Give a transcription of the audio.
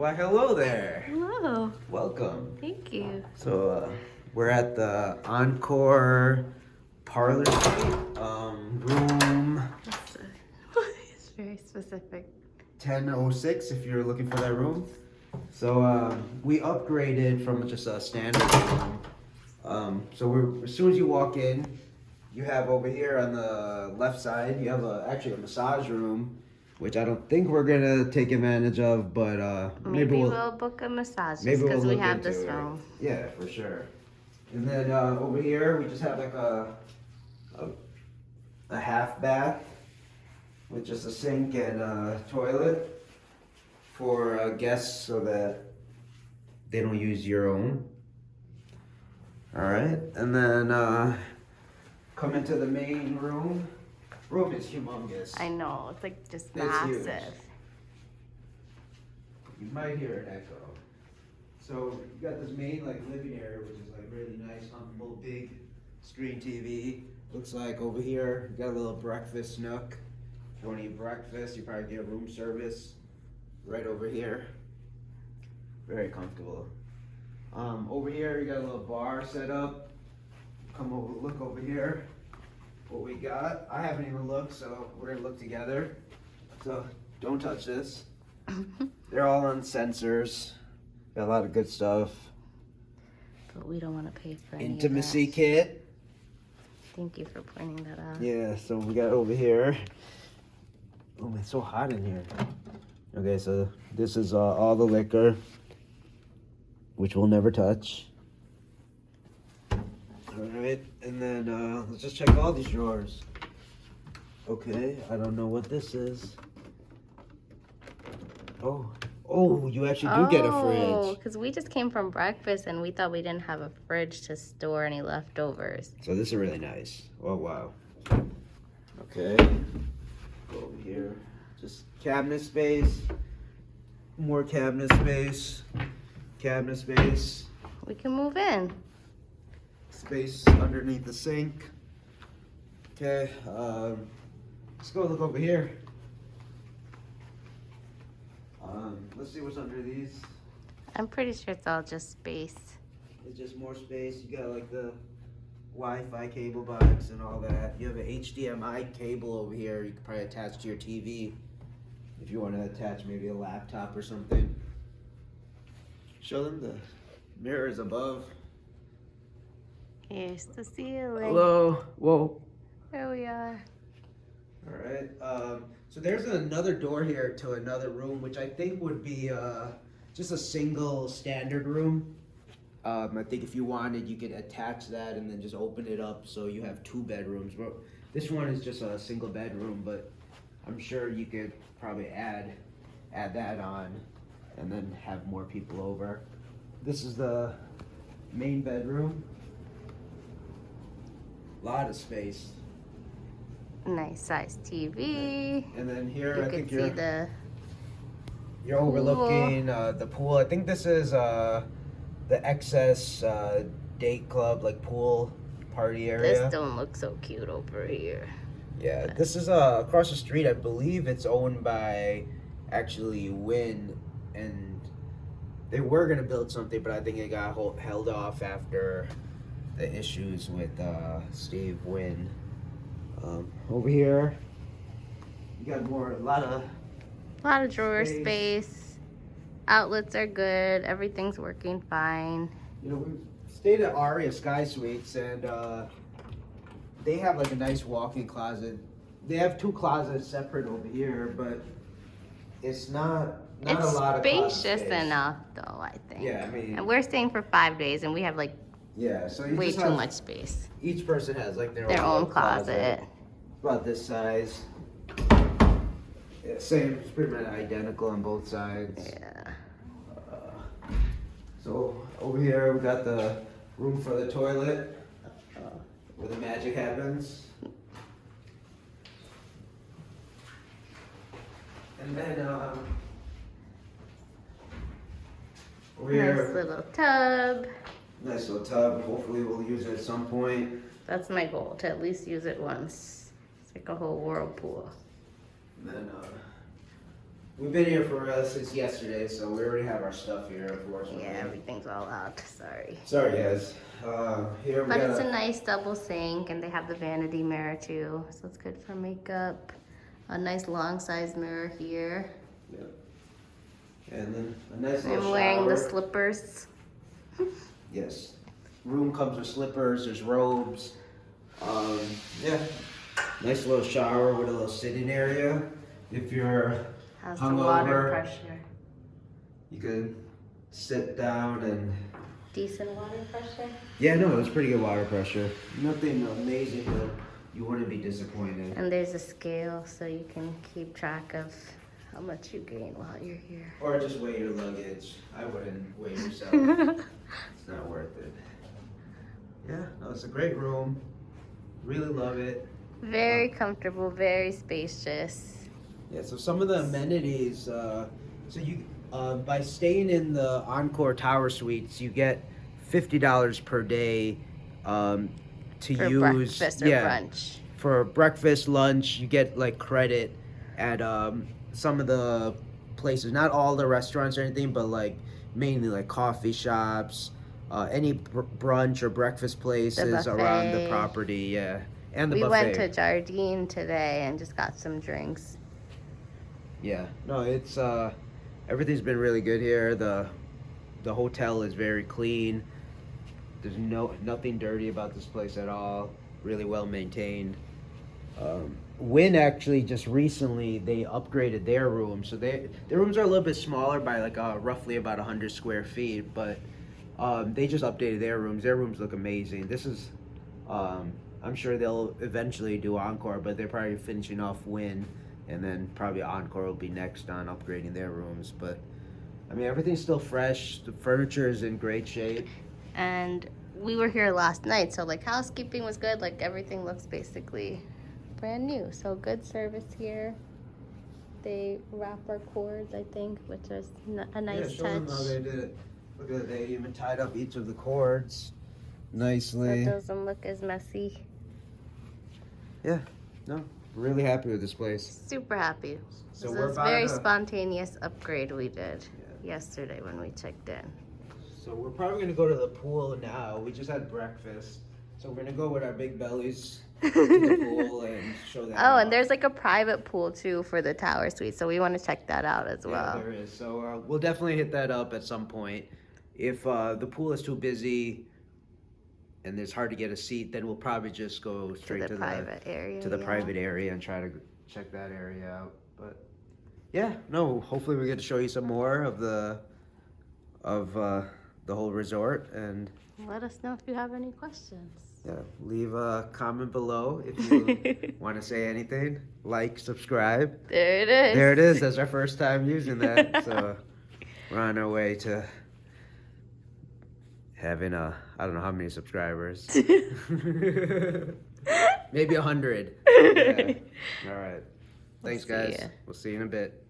Why, hello there. Hello. Welcome. Thank you. So, we're at the Encore Parlor Suite, room It's very specific. 1006 if you're looking for that room. So, we upgraded from just a standard room. So as soon as you walk in, you have over here on the left side, you have actually a massage room, which I don't think we're gonna take advantage of, but Maybe we'll book a massage just because we have this room. Yeah, for sure. And then over here we just have like a half bath with just a sink and a toilet for guests so that they don't use your own. All right, and then come into the main room. Room is humongous. I know, it's like just It's massive. huge. You might hear an echo. So you got this main like living area, which is like really nice, comfortable, big screen TV. Looks like over here you got a little breakfast nook. If you want to eat breakfast, you probably get room service right over here. Very comfortable. Over here you got a little bar set up. Come over, look over here. What we got. I haven't even looked, so we're gonna look together. So don't touch this. They're all on sensors. Got a lot of good stuff. But we don't want to pay for any Intimacy of that. kit. Thank you for pointing that out. Yeah, so we got over here. Oh, it's so hot in here. Okay, so this is all the liquor, which we'll never touch. Alright, and then let's just check all these drawers. Okay, I don't know what this is. Oh, you actually do get a fridge. Because we just came from breakfast and we thought we didn't have a fridge to store any leftovers. So this is really nice. Oh, wow. Okay, go over here. Just cabinet space. More cabinet space. Cabinet space. We can move in. Space underneath the sink. Okay, let's go look over here. Let's see what's under these. I'm pretty sure it's all just space. It's just more space. You got like the Wi-Fi cable box and all that. You have an HDMI cable over here. You could probably attach to your TV if you want to attach maybe a laptop or something. Show them the mirrors above. Here's the ceiling. Hello. Whoa. There we are. All right. So there's another door here to another room, which I think would be just a single standard room. I think if you wanted, you could attach that and then just open it up so you have two bedrooms. But this one is just a single bedroom, but I'm sure you could probably add that on and then have more people over. This is the main bedroom. A lot of space. Nice size TV. And then here, You I can think see you're overlooking the pool. I think this is the excess date club, like pool party area. This don't look so cute over here. Yeah, this is across the street. I believe it's owned by actually Wynn, and they were gonna build something, but I think it got held off after the issues with Steve Wynn. Over here, you got a lot of drawer space. Outlets are good. Everything's working fine. You know, we stayed at Aria Sky Suites, and they have like a nice walk-in closet. They have two closets separate over here, but it's not a lot of closet spacious space. enough, though, I think. Yeah, I mean, And we're staying for 5 days, and we have like yeah, so you way just too have, much space. Each person has like their Their own little closet. About this size. Yeah, same. It's pretty much identical on both sides. Yeah. So over here we got the room for the toilet, where the magic happens. And then over here, Nice little tub. nice little tub. Hopefully we'll use it at some point. That's my goal, to at least use it once. It's like a whole whirlpool. And then we've been here for since yesterday, so we already have our stuff here, unfortunately. Yeah, everything's all out. Sorry. Sorry, guys. Here we But got it's a nice double sink, and they have the vanity mirror too, so it's good for makeup. A nice long size mirror here. Yep. And then a nice little I'm wearing the shower. slippers. Yes. Room comes with slippers. There's robes. Yeah. Nice little shower with a little sitting area. If you're Has the water hungover, pressure. you can sit down and. Decent water pressure. Yeah, no, it was pretty good water pressure. Nothing amazing, but you wouldn't be disappointed. And there's a scale, so you can keep track of how much you gain while you're here. Or just weigh your luggage. I wouldn't weigh yourself. It's not worth it. Yeah, no, it's a great room. Really love it. Very comfortable, very spacious. Yeah, so some of the amenities, so you, by staying in the Encore Tower Suites, you get $50 per day to For use. breakfast or brunch. For breakfast, lunch, you get like credit at some of the places. Not all the restaurants or anything, but like mainly like coffee shops, any brunch or breakfast places around the property. Yeah, and the we buffet. went to Jardine today and just got some drinks. Yeah, no, it's everything's been really good here. The hotel is very clean. There's nothing dirty about this place at all. Really well maintained. Wynn actually just recently they upgraded their rooms, so their rooms are a little bit smaller by like roughly about 100 square feet, but they just updated their rooms. Their rooms look amazing. This is I'm sure they'll eventually do Encore, but they're probably finishing off Wynn, and then probably Encore will be next on upgrading their rooms. But I mean, everything's still fresh. The furniture is in great shape. And we were here last night, so like housekeeping was good. Like everything looks basically brand new. So good service here. They wrap our cords, I think, which is a nice Show them touch. how they did it. Look at it. They even tied up each of the cords nicely. It doesn't look as messy. Yeah, no, really happy with this place. Super happy. So This we're is a about very to- spontaneous upgrade we did yesterday when we checked in. So we're probably gonna go to the pool now. We just had breakfast, so we're gonna go with our big bellies to the pool and show that. Oh, and off. there's like a private pool too for the tower suite, so we want to check that out as well. Yeah, there is. So we'll definitely hit that up at some point. If the pool is too busy and it's hard to get a seat, then we'll probably just go straight to the private area. to the yeah. private area and try to check that area out. But yeah, no, hopefully we get to show you some more of the whole resort, and Let us know if you have any questions. yeah, leave a comment below if you want to say anything. Like, subscribe. There it is. There it is. That's our first time using that. So we're on our way to having I don't know how many subscribers. Maybe 100. Yeah. All right. Thanks, see guys. ya. We'll see you in a bit.